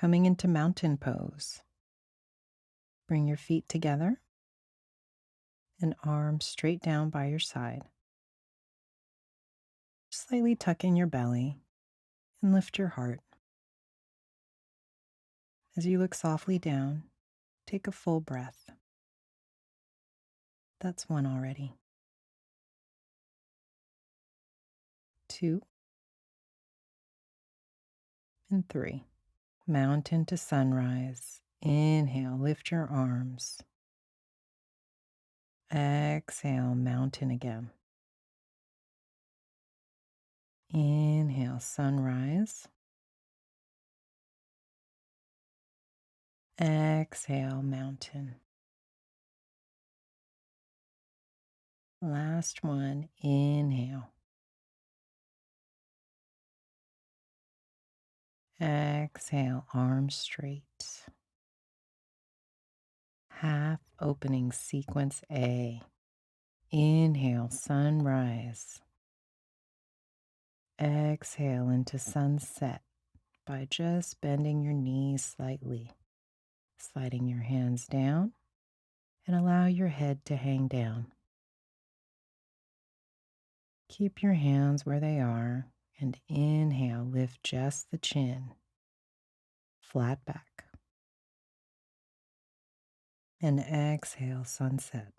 coming into mountain pose. Bring your feet together and arms straight down by your side. Slightly tuck in your belly and lift your heart. As you look softly down, take a full breath. That's one already. 2 and 3. Mountain to sunrise. Inhale, lift your arms. Exhale, mountain again. Inhale, sunrise. Exhale, mountain. Last one, inhale. Exhale, arms straight. Half opening sequence A. Inhale, sunrise. Exhale into sunset by just bending your knees slightly, sliding your hands down, and allow your head to hang down. Keep your hands where they are and inhale, lift just the chin, flat back. And exhale, sunset.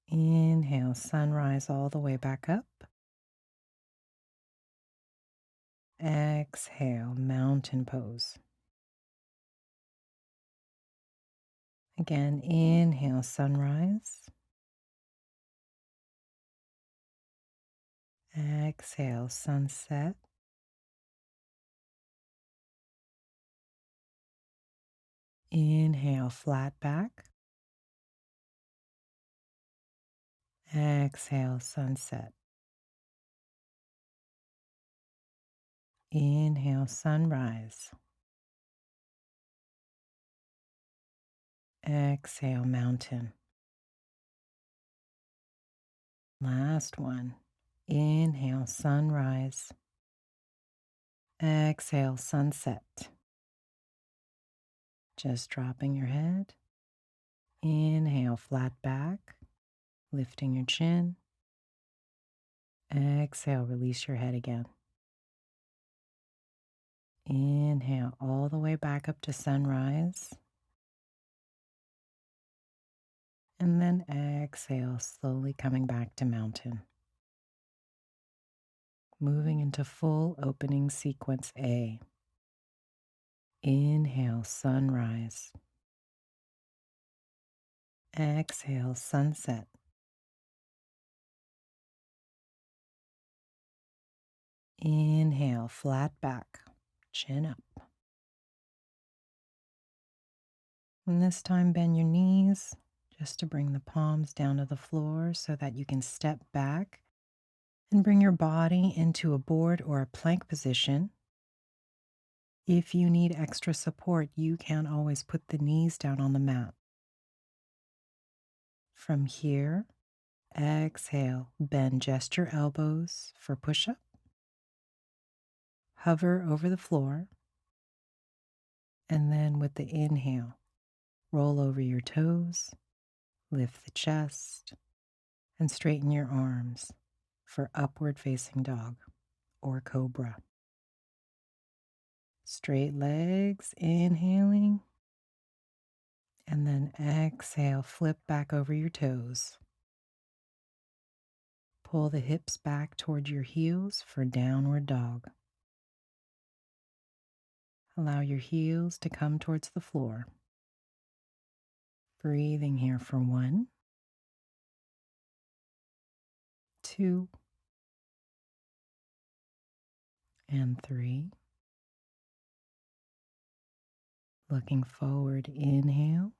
Inhale, sunrise all the way back up. Exhale, mountain pose. Again, inhale, sunrise. Exhale, sunset. Inhale, flat back. Exhale, sunset. Inhale, sunrise. Exhale, mountain. Last one. Inhale, sunrise. Exhale, sunset. Just dropping your head. Inhale, flat back, lifting your chin. Exhale, release your head again. Inhale all the way back up to sunrise. And then exhale, slowly coming back to mountain. Moving into full opening sequence A. Inhale, sunrise. Exhale, sunset. Inhale, flat back, chin up. And this time, bend your knees just to bring the palms down to the floor so that you can step back and bring your body into a board or a plank position. If you need extra support, you can always put the knees down on the mat. From here, exhale, bend just your elbows for push-up. Hover over the floor. And then with the inhale, roll over your toes, lift the chest, and straighten your arms for upward facing dog or cobra. Straight legs, inhaling, and then exhale, flip back over your toes. Pull the hips back toward your heels for downward dog. Allow your heels to come towards the floor. Breathing here for 1, 2, and 3. Looking forward, inhale.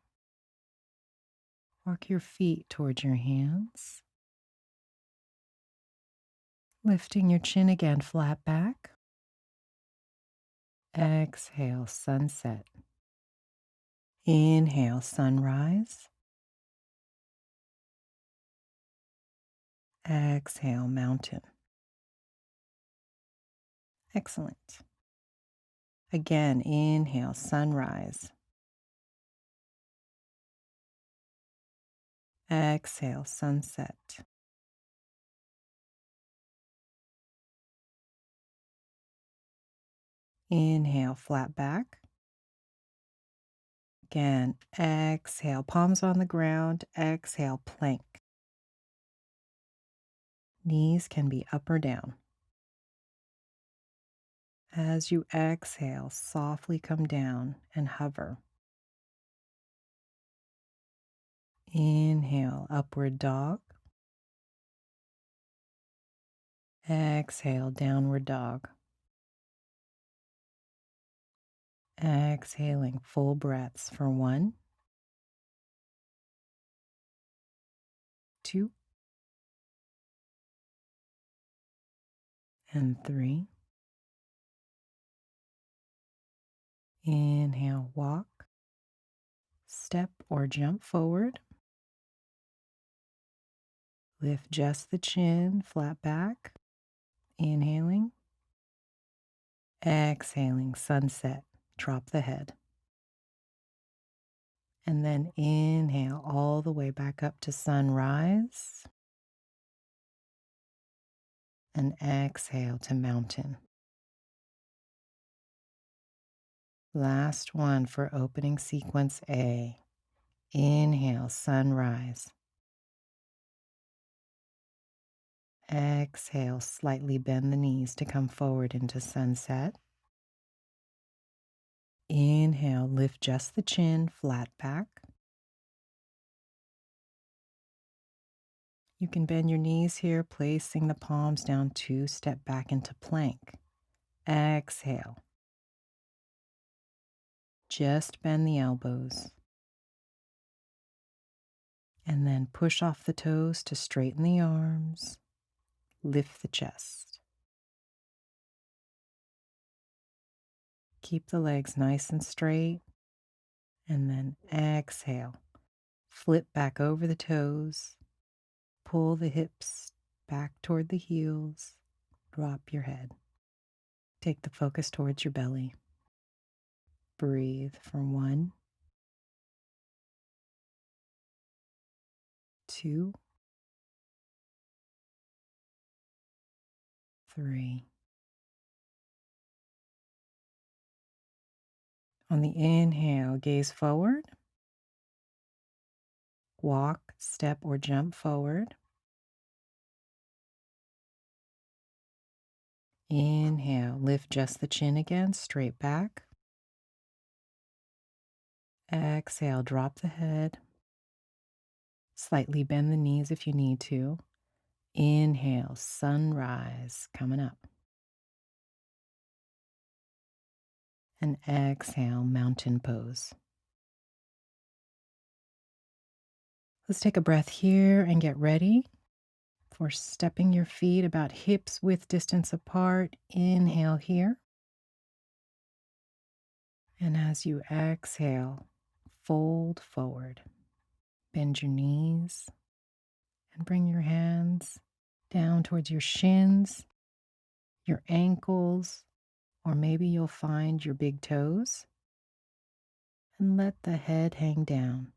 Walk your feet towards your hands. Lifting your chin again, flat back. Exhale, sunset. Inhale, sunrise. Exhale, mountain. Excellent. Again, inhale, sunrise. Exhale, sunset. Inhale, flat back. Again, exhale, palms on the ground. Exhale, plank. Knees can be up or down. As you exhale, softly come down and hover. Inhale, upward dog. Exhale, downward dog. Exhaling full breaths for 1, 2, and 3. Inhale, walk, step or jump forward. Lift just the chin, flat back. Inhaling. Exhaling, sunset. Drop the head. And then inhale all the way back up to sunrise. And exhale to mountain. Last one for opening sequence A. Inhale, sunrise. Exhale, slightly bend the knees to come forward into sunset. Inhale, lift just the chin, flat back. You can bend your knees here, placing the palms down 2, step back into plank. Exhale. Just bend the elbows. And then push off the toes to straighten the arms. Lift the chest. Keep the legs nice and straight. And then exhale. Flip back over the toes. Pull the hips back toward the heels. Drop your head. Take the focus towards your belly. Breathe for 1, 2, 3. On the inhale, gaze forward. Walk, step, or jump forward. Inhale, lift just the chin again, straight back. Exhale, drop the head. Slightly bend the knees if you need to. Inhale, sunrise coming up. And exhale, mountain pose. Let's take a breath here and get ready for stepping your feet about hips width distance apart. Inhale here. And as you exhale, fold forward. Bend your knees and bring your hands down towards your shins, your ankles, or maybe you'll find your big toes. And let the head hang down.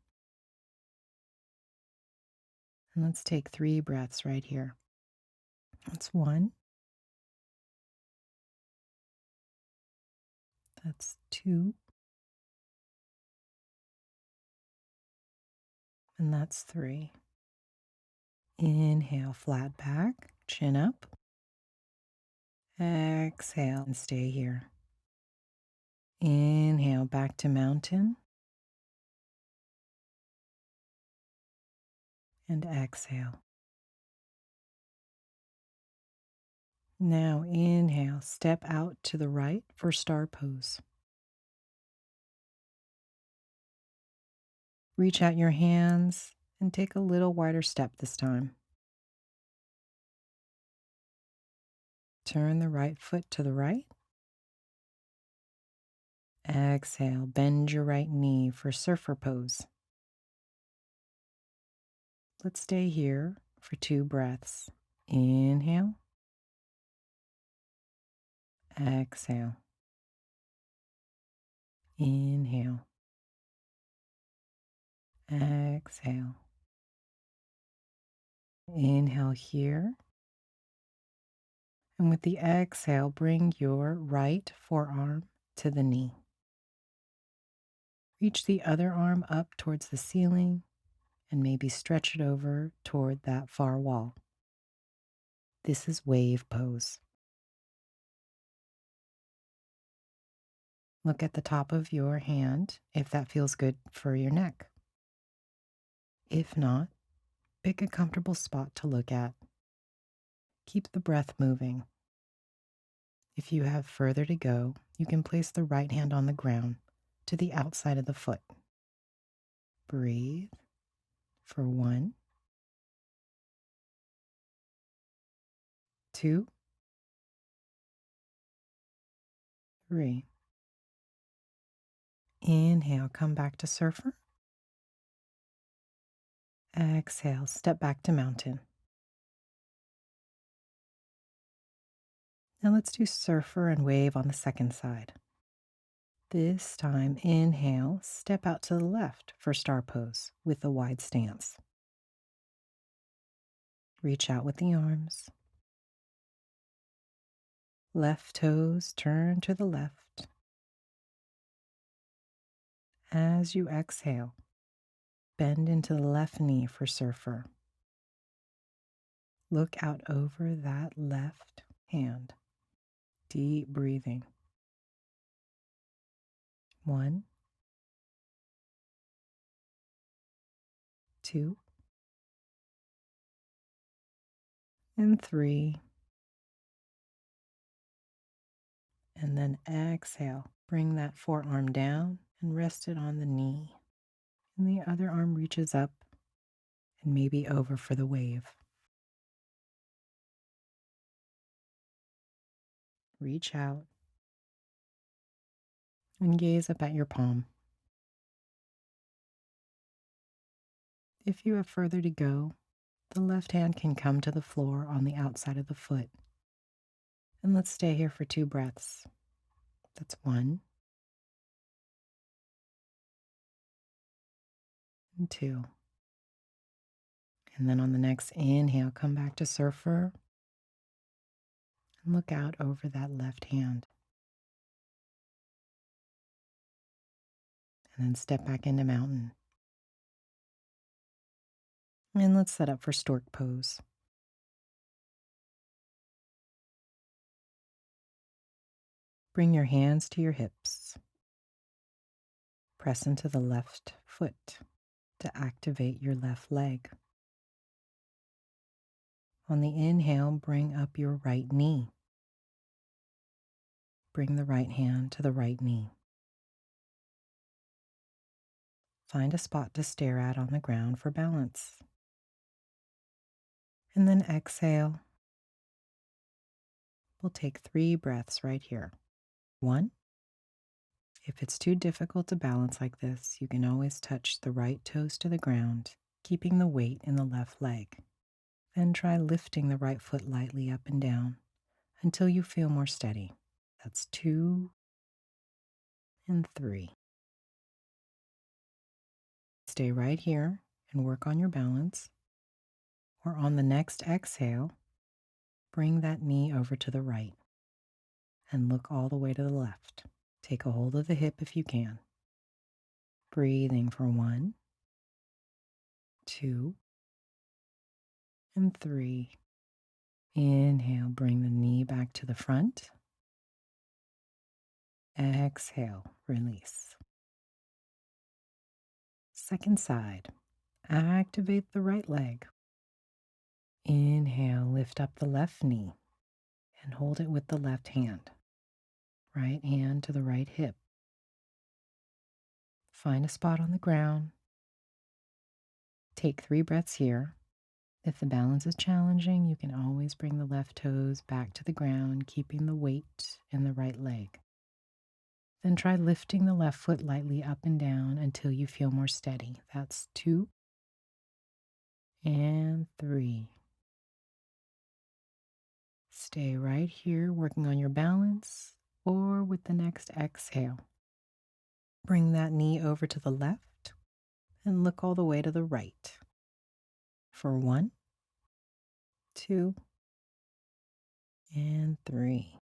And let's take 3 breaths right here. That's 1. That's 2. And that's 3. Inhale, flat back, chin up. Exhale and stay here. Inhale, back to mountain. And exhale. Now inhale, step out to the right for star pose. Reach out your hands and take a little wider step this time. Turn the right foot to the right. Exhale, bend your right knee for surfer pose. Let's stay here for 2 breaths. Inhale. Exhale. Inhale. Exhale. Inhale here. And with the exhale, bring your right forearm to the knee. Reach the other arm up towards the ceiling and maybe stretch it over toward that far wall. This is wave pose. Look at the top of your hand if that feels good for your neck. If not, pick a comfortable spot to look at. Keep the breath moving. If you have further to go, you can place the right hand on the ground to the outside of the foot. Breathe for 1, 2, 3. Inhale, come back to surfer. Exhale, step back to mountain. Now let's do surfer and wave on the second side. This time, inhale, step out to the left for star pose with a wide stance. Reach out with the arms. Left toes turn to the left. As you exhale, bend into the left knee for surfer. Look out over that left hand. Deep breathing. 1, 2, and 3. And then exhale. Bring that forearm down and rest it on the knee. And the other arm reaches up and maybe over for the wave. Reach out and gaze up at your palm. If you have further to go, the left hand can come to the floor on the outside of the foot. And let's stay here for 2 breaths. That's 1 and 2. And then on the next inhale, come back to surfer and look out over that left hand. And then step back into mountain. And let's set up for stork pose. Bring your hands to your hips. Press into the left foot to activate your left leg. On the inhale, bring up your right knee. Bring the right hand to the right knee. Find a spot to stare at on the ground for balance. And then exhale. We'll take 3 breaths right here. 1. If it's too difficult to balance like this, you can always touch the right toes to the ground, keeping the weight in the left leg. Then try lifting the right foot lightly up and down until you feel more steady. That's 2 and 3. Stay right here and work on your balance. Or on the next exhale, bring that knee over to the right and look all the way to the left. Take a hold of the hip if you can. Breathing for 1, 2, and 3. Inhale, bring the knee back to the front. Exhale, release. Second side. Activate the right leg. Inhale, lift up the left knee and hold it with the left hand. Right hand to the right hip. Find a spot on the ground. Take 3 breaths here. If the balance is challenging, you can always bring the left toes back to the ground, keeping the weight in the right leg. Then try lifting the left foot lightly up and down until you feel more steady. That's 2 and 3. Stay right here working on your balance or with the next exhale. Bring that knee over to the left and look all the way to the right. For 1, 2, and 3.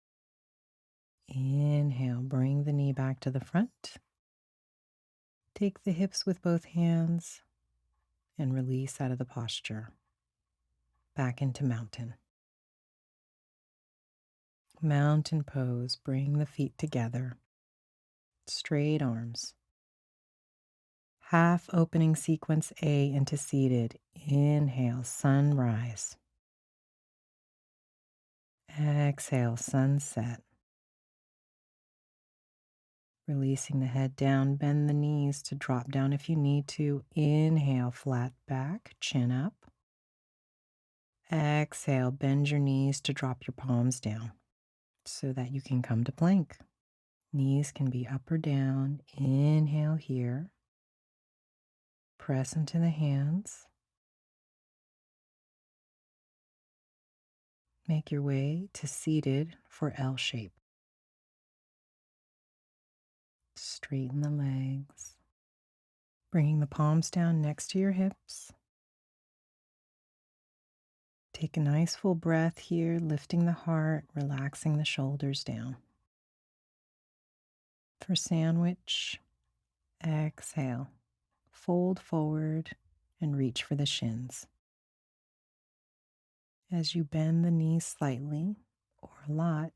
Inhale, bring the knee back to the front. Take the hips with both hands and release out of the posture. Back into mountain. Mountain pose, bring the feet together. Straight arms. Half opening sequence A into seated. Inhale, sunrise. Exhale, sunset. Releasing the head down, bend the knees to drop down if you need to. Inhale, flat back, chin up. Exhale, bend your knees to drop your palms down so that you can come to plank. Knees can be up or down. Inhale here. Press into the hands. Make your way to seated for L shape. Straighten the legs. Bringing the palms down next to your hips. Take a nice full breath here, lifting the heart, relaxing the shoulders down. For sandwich, exhale. Fold forward and reach for the shins. As you bend the knees slightly, or a lot,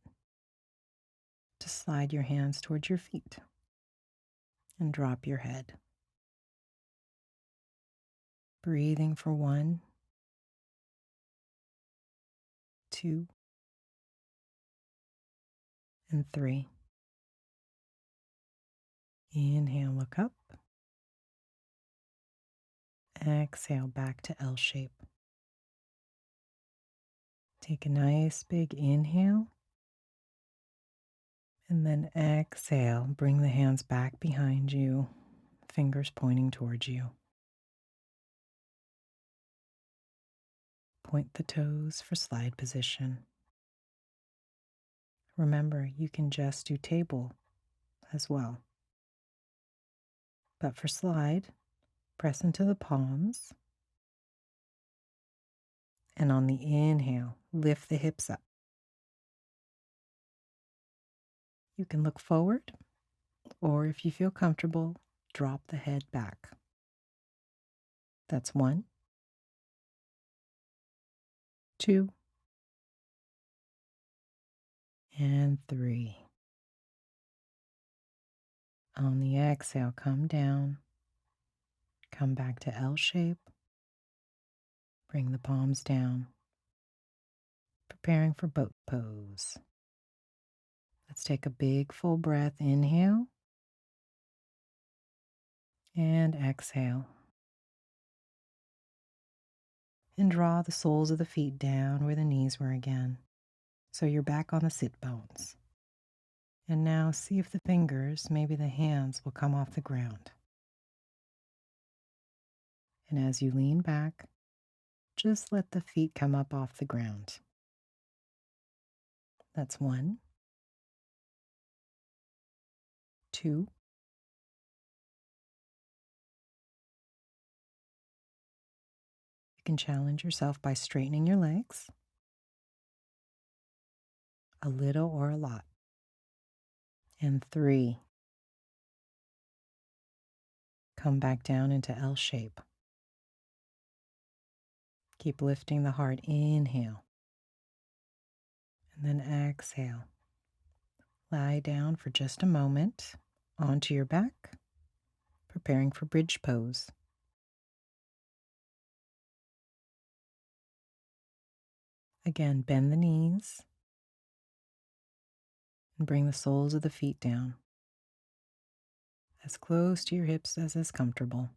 to slide your hands towards your feet and drop your head. Breathing for 1, 2, and 3. Inhale, look up. Exhale, back to L shape. Take a nice big inhale. And then exhale, bring the hands back behind you, fingers pointing towards you. Point the toes for slide position. Remember, you can just do table as well. But for slide, press into the palms. And on the inhale, lift the hips up. You can look forward, or if you feel comfortable, drop the head back. That's 1, 2, and 3. On the exhale, come down, come back to L shape. Bring the palms down, preparing for boat pose. Let's take a big full breath. Inhale and exhale. And draw the soles of the feet down where the knees were again. So you're back on the sit bones. And now see if the fingers, maybe the hands, will come off the ground. And as you lean back, just let the feet come up off the ground. That's 1, 2, you can challenge yourself by straightening your legs, a little or a lot. And 3, come back down into L shape. Keep lifting the heart. Inhale. And then exhale. Lie down for just a moment onto your back, preparing for bridge pose. Again, bend the knees and bring the soles of the feet down as close to your hips as is comfortable.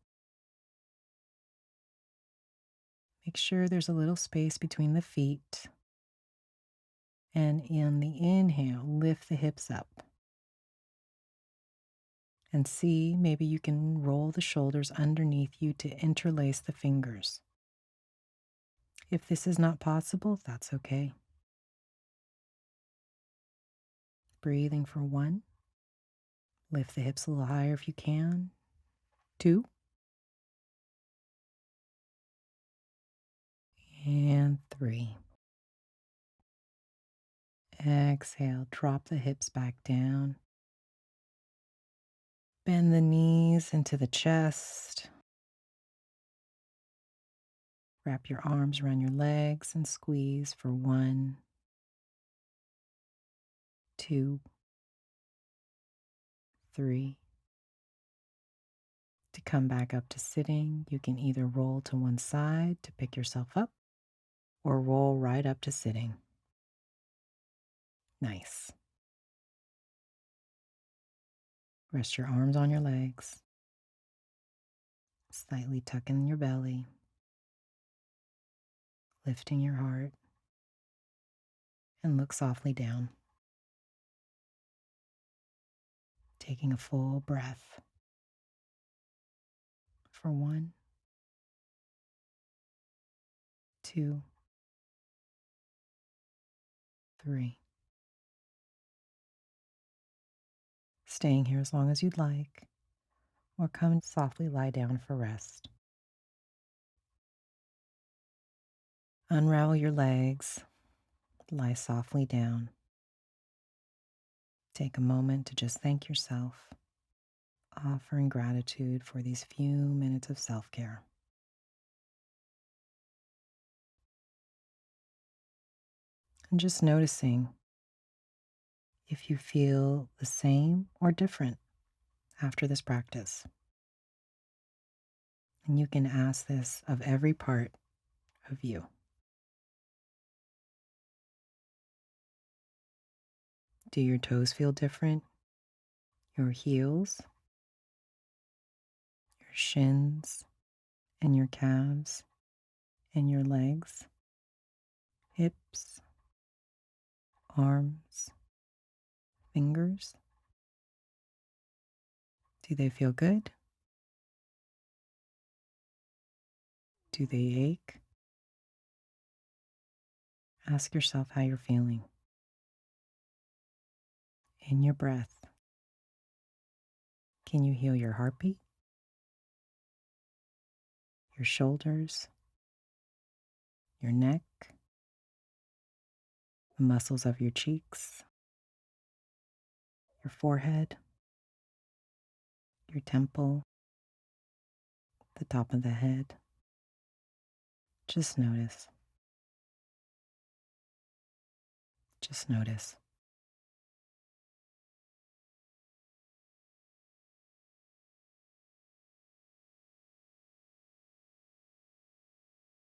Make sure there's a little space between the feet. And in the inhale, lift the hips up. And see, maybe you can roll the shoulders underneath you to interlace the fingers. If this is not possible, that's okay. Breathing for 1, Lift the hips a little higher if you can. 2 and 3. Exhale, drop the hips back down. Bend the knees into the chest. Wrap your arms around your legs and squeeze for 1, 2, 3. To come back up to sitting, you can either roll to one side to pick yourself up or roll right up to sitting. Nice. Rest your arms on your legs. Slightly tuck in your belly, lifting your heart, and look softly down. Taking a full breath for 1, 2, 3. Staying here as long as you'd like, or come and softly lie down for rest. Unravel your legs, lie softly down. Take a moment to just thank yourself, offering gratitude for these few minutes of self-care. And just noticing if you feel the same or different after this practice. And you can ask this of every part of you. Do your toes feel different? Your heels, your shins, and your calves, and your legs, hips, arms, fingers? Do they feel good? Do they ache? Ask yourself how you're feeling. In your breath, can you heal your heartbeat, your shoulders, your neck, the muscles of your cheeks, your forehead, your temple, the top of the head? Just notice. Just notice.